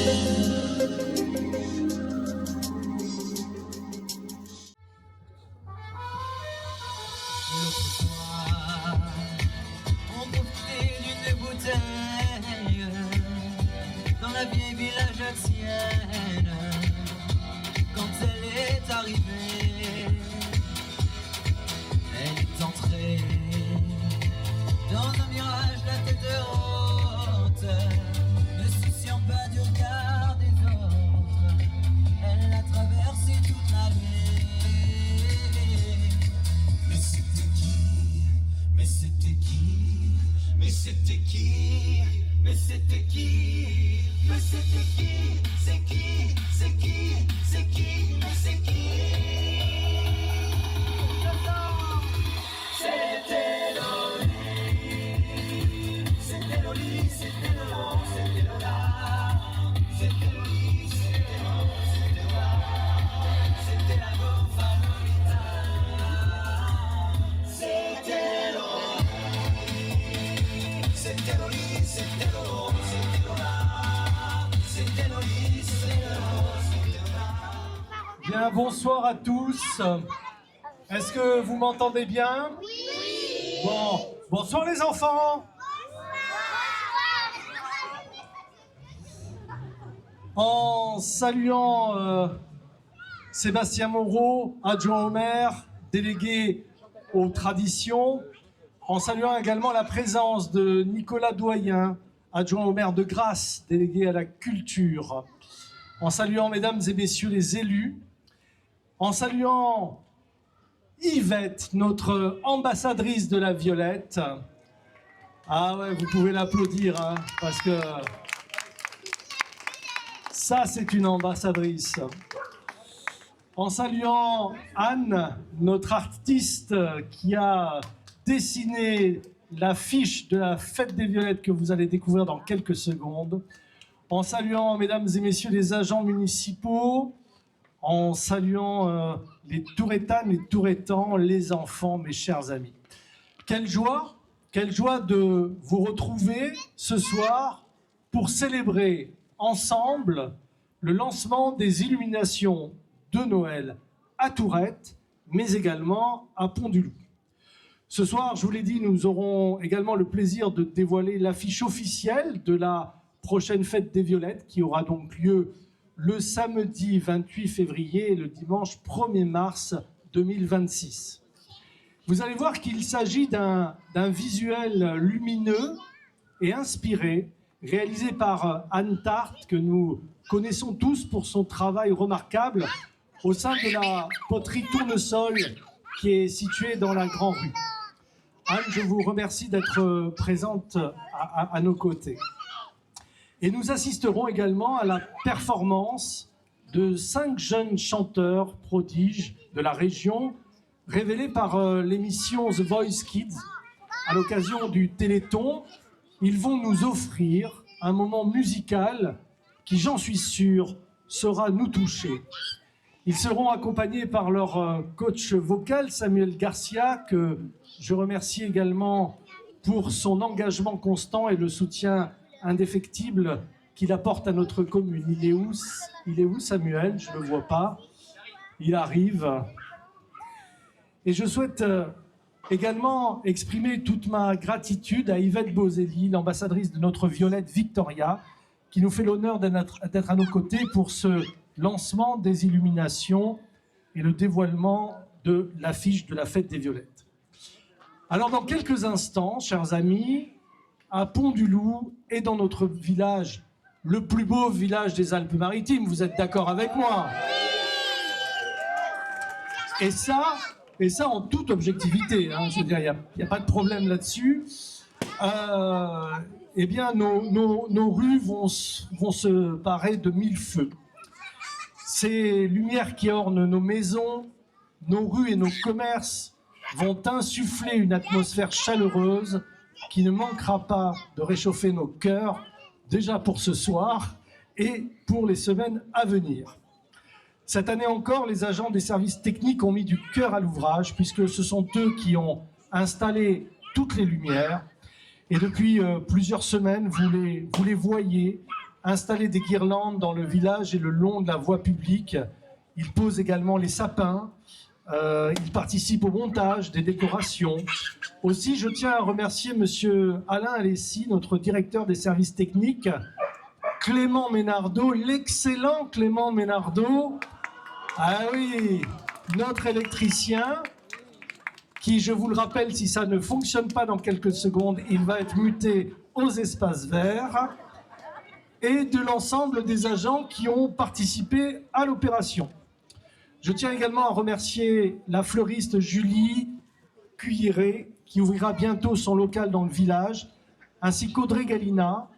On profitait d'une bouteille dans la vieille village axienne. Quand elle est arrivée, elle est entrée dans un mirage, la tête haute, ne souciant pas du regard des autres. Elle a traversé toute la nuit. Mais c'était qui? Mais c'était qui? Mais c'était qui? Mais c'était qui? Mais c'était qui? C'est qui? C'est qui? C'est qui? Mais c'est qui? C'était Loli. C'était Loli, c'était Lolo, c'était Lola. C'était Loli, c'était Lolo, c'était Lola. C'était la Gofa Lolita. C'était Loli. C'était Loli, c'était Lolo, c'était Lola. C'était Loli, c'était Lolo, c'était Lola. Bien, bonsoir à tous. Est-ce que vous m'entendez bien? Oui. Bon, bonsoir les enfants. En saluant Sébastien Moreau, adjoint au maire, délégué aux traditions, en saluant également la présence de Nicolas Doyen, adjoint au maire de Grasse, délégué à la culture, en saluant mesdames et messieurs les élus, en saluant Yvette, notre ambassadrice de la Violette. Ah ouais, vous pouvez l'applaudir, hein, parce que ça, c'est une ambassadrice. En saluant Anne, notre artiste qui a dessiné l'affiche de la Fête des Violettes que vous allez découvrir dans quelques secondes. En saluant, mesdames et messieurs, les agents municipaux, en saluant les Tourettanes, les Tourettans, les enfants, mes chers amis. Quelle joie de vous retrouver ce soir pour célébrer ensemble le lancement des illuminations de Noël à Tourette, mais également à Pont-du-Loup. Ce soir, je vous l'ai dit, nous aurons également le plaisir de dévoiler l'affiche officielle de la prochaine Fête des Violettes qui aura donc lieu le samedi 28 février et le dimanche 1er mars 2026. Vous allez voir qu'il s'agit d'un visuel lumineux et inspiré, réalisé par Anne Tart, que nous connaissons tous pour son travail remarquable au sein de la poterie Tournesol qui est située dans la Grand Rue. Anne, je vous remercie d'être présente à nos côtés. Et nous assisterons également à la performance de 5 jeunes chanteurs prodiges de la région, révélés par l'émission The Voice Kids. À l'occasion du Téléthon, ils vont nous offrir un moment musical qui, j'en suis sûr, saura nous toucher. Ils seront accompagnés par leur coach vocal, Samuel Garcia, que je remercie également pour son engagement constant et le soutien indéfectible qu'il apporte à notre commune. Il est où Samuel? Je ne le vois pas. Il arrive. Et je souhaite également exprimer toute ma gratitude à Yvette Boselli, l'ambassadrice de notre Violette Victoria, qui nous fait l'honneur d'être à nos côtés pour ce lancement des illuminations et le dévoilement de l'affiche de la Fête des Violettes. Alors dans quelques instants, chers amis, à Pont-du-Loup et dans notre village, le plus beau village des Alpes-Maritimes, vous êtes d'accord avec moi? Et ça en toute objectivité, hein, je veux dire, il n'y a pas de problème là-dessus. Eh bien, nos rues vont se parer de 1000 feux. Ces lumières qui ornent nos maisons, nos rues et nos commerces vont insuffler une atmosphère chaleureuse qui ne manquera pas de réchauffer nos cœurs, déjà pour ce soir et pour les semaines à venir. Cette année encore, les agents des services techniques ont mis du cœur à l'ouvrage, puisque ce sont eux qui ont installé toutes les lumières. Et depuis plusieurs semaines, vous les voyez installer des guirlandes dans le village et le long de la voie publique. Il pose également les sapins. Il participe au montage des décorations. Aussi, je tiens à remercier Monsieur Alain Alessi, notre directeur des services techniques, Clément Ménardeau, l'excellent Clément Ménardeau. Ah oui, notre électricien, qui, je vous le rappelle, si ça ne fonctionne pas dans quelques secondes, il va être muté aux espaces verts, et de l'ensemble des agents qui ont participé à l'opération. Je tiens également à remercier la fleuriste Julie Cuilleré, qui ouvrira bientôt son local dans le village, ainsi qu'Audrey Galina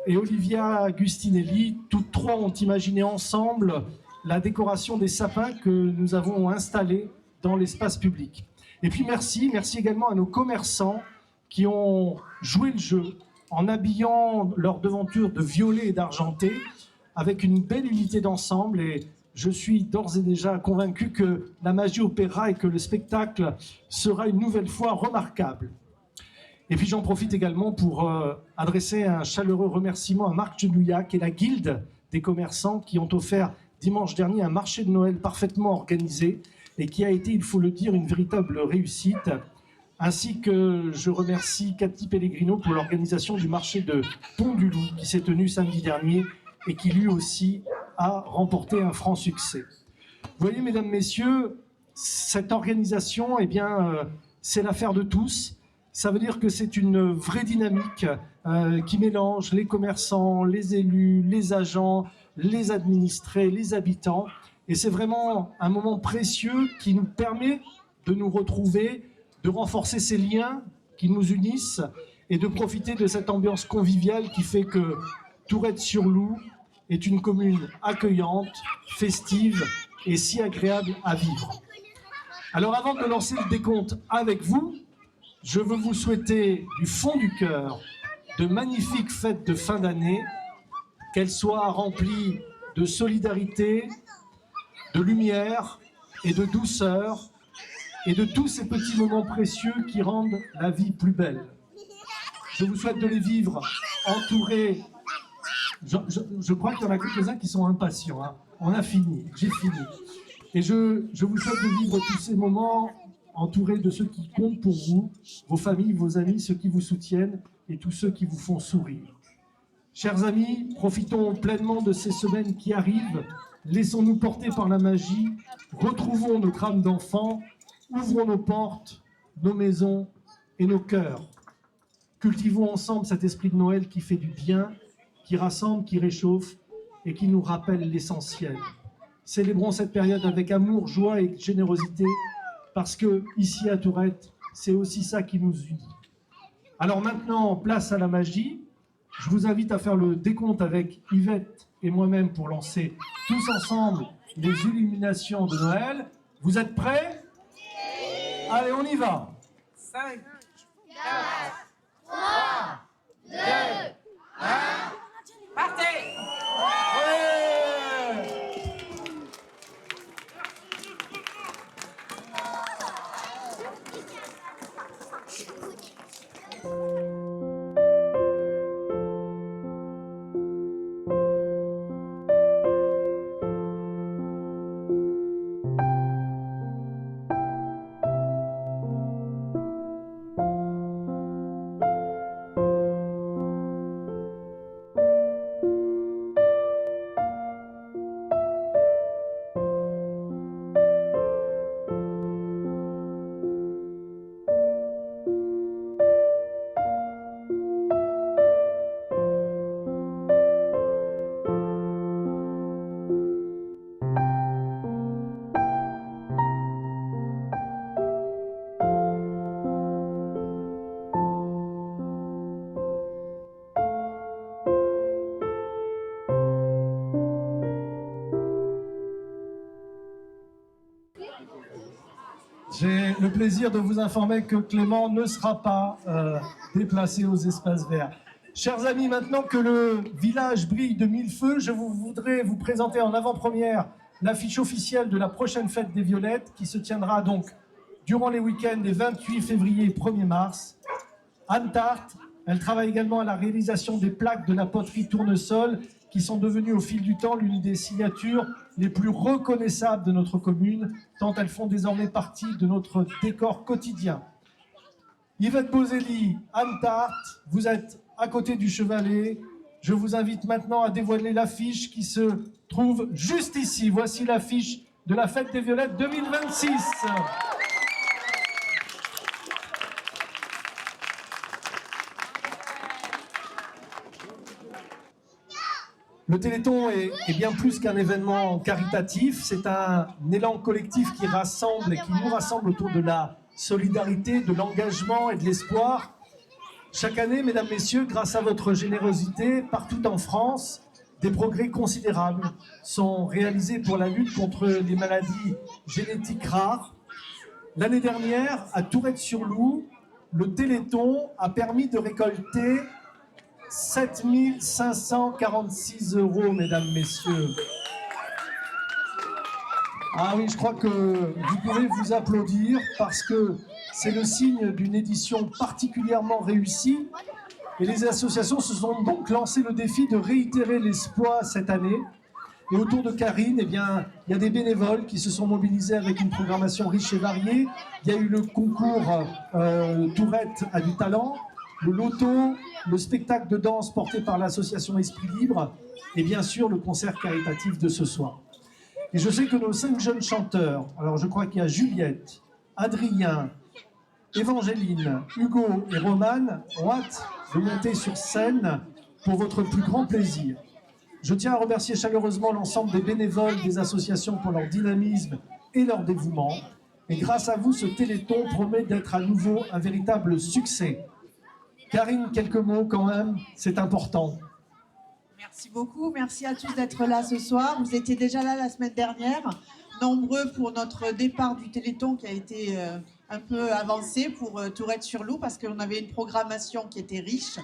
et Olivia Agustinelli. Toutes trois ont imaginé ensemble la décoration des sapins que nous avons installés dans l'espace public. Et puis merci également à nos commerçants qui ont joué le jeu en habillant leur devanture de violet et d'argenté avec une belle unité d'ensemble. Et je suis d'ores et déjà convaincu que la magie opérera et que le spectacle sera une nouvelle fois remarquable. Et puis j'en profite également pour adresser un chaleureux remerciement à Marc Genouillac et la Guilde des commerçants qui ont offert dimanche dernier un marché de Noël parfaitement organisé et qui a été, il faut le dire, une véritable réussite. Ainsi que je remercie Cathy Pellegrino pour l'organisation du marché de Pont-du-Loup qui s'est tenu samedi dernier et qui lui aussi a remporté un franc succès. Vous voyez, mesdames, messieurs, cette organisation, eh bien, c'est l'affaire de tous. Ça veut dire que c'est une vraie dynamique qui mélange les commerçants, les élus, les agents, les administrés, les habitants. Et c'est vraiment un moment précieux qui nous permet de nous retrouver, de renforcer ces liens qui nous unissent et de profiter de cette ambiance conviviale qui fait que Tourette-sur-Loup est une commune accueillante, festive et si agréable à vivre. Alors avant de lancer le décompte avec vous, je veux vous souhaiter du fond du cœur de magnifiques fêtes de fin d'année, qu'elles soient remplies de solidarité, de lumière et de douceur, et de tous ces petits moments précieux qui rendent la vie plus belle. Je vous souhaite de les vivre entourés. Je crois qu'il y en a quelques-uns qui sont impatients. Hein. On a fini, j'ai fini. Et je vous souhaite de vivre tous ces moments entourés de ceux qui comptent pour vous, vos familles, vos amis, ceux qui vous soutiennent et tous ceux qui vous font sourire. Chers amis, profitons pleinement de ces semaines qui arrivent. Laissons-nous porter par la magie. Retrouvons notre âme d'enfant. Ouvrons nos portes, nos maisons et nos cœurs. Cultivons ensemble cet esprit de Noël qui fait du bien, qui rassemble, qui réchauffe et qui nous rappelle l'essentiel. Célébrons cette période avec amour, joie et générosité parce que ici à Tourette, c'est aussi ça qui nous unit. Alors maintenant, place à la magie. Je vous invite à faire le décompte avec Yvette et moi-même pour lancer tous ensemble les illuminations de Noël. Vous êtes prêts ? Allez, on y va. 5, 4, 3, 2, 1, partez! Ouais. J'ai le plaisir de vous informer que Clément ne sera pas déplacé aux espaces verts. Chers amis, maintenant que le village brille de mille feux, je voudrais vous présenter en avant-première l'affiche officielle de la prochaine fête des Violettes qui se tiendra donc durant les week-ends des 28 février et 1er mars. Anne Tart, elle travaille également à la réalisation des plaques de la poterie Tournesol qui sont devenues au fil du temps l'une des signatures les plus reconnaissables de notre commune, tant elles font désormais partie de notre décor quotidien. Yvette Boselli, Anne Tart, vous êtes à côté du chevalet. Je vous invite maintenant à dévoiler l'affiche qui se trouve juste ici. Voici l'affiche de la Fête des Violettes 2026. Le Téléthon est bien plus qu'un événement caritatif, c'est un élan collectif qui rassemble et qui nous rassemble autour de la solidarité, de l'engagement et de l'espoir. Chaque année, mesdames, messieurs, grâce à votre générosité, partout en France, des progrès considérables sont réalisés pour la lutte contre les maladies génétiques rares. L'année dernière, à Tourette-sur-Loup, le Téléthon a permis de récolter 7 546 €, mesdames, messieurs. Ah oui, je crois que vous pouvez vous applaudir parce que c'est le signe d'une édition particulièrement réussie. Et les associations se sont donc lancé le défi de réitérer l'exploit cette année. Et autour de Karine, eh bien, il y a des bénévoles qui se sont mobilisés avec une programmation riche et variée. Il y a eu le concours Tourette a du talent, le loto, le spectacle de danse porté par l'association Esprit Libre et bien sûr le concert caritatif de ce soir. Et je sais que nos 5 jeunes chanteurs, alors je crois qu'il y a Juliette, Adrien, Évangéline, Hugo et Romane ont hâte de monter sur scène pour votre plus grand plaisir. Je tiens à remercier chaleureusement l'ensemble des bénévoles des associations pour leur dynamisme et leur dévouement. Et grâce à vous, ce Téléthon promet d'être à nouveau un véritable succès. Karine, quelques mots quand même, c'est important. Merci beaucoup, merci à tous d'être là ce soir. Vous étiez déjà là la semaine dernière, nombreux pour notre départ du Téléthon qui a été un peu avancé pour Tourette-sur-Loup parce qu'on avait une programmation qui était riche.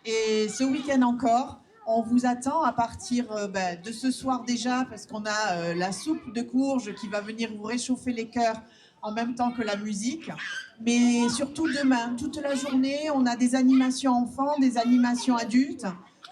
Et ce week-end encore, on vous attend à partir de ce soir déjà parce qu'on a la soupe de courge qui va venir vous réchauffer les cœurs en même temps que la musique. Mais surtout demain, toute la journée, on a des animations enfants, des animations adultes.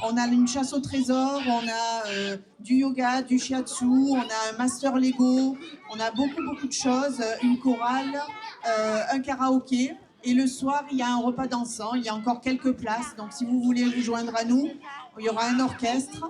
On a une chasse au trésor, on a du yoga, du shiatsu, on a un master Lego, on a beaucoup de choses, une chorale, un karaoké. Et le soir, il y a un repas dansant, il y a encore quelques places. Donc si vous voulez vous joindre à nous, il y aura un orchestre.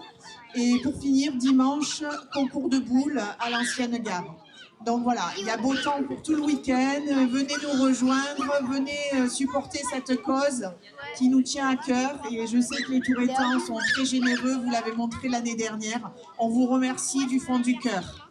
Et pour finir, dimanche, concours de boules à l'ancienne gare. Donc voilà, il y a beau temps pour tout le week-end. Venez nous rejoindre, venez supporter cette cause qui nous tient à cœur. Et je sais que les Tourettans sont très généreux, vous l'avez montré l'année dernière. On vous remercie du fond du cœur.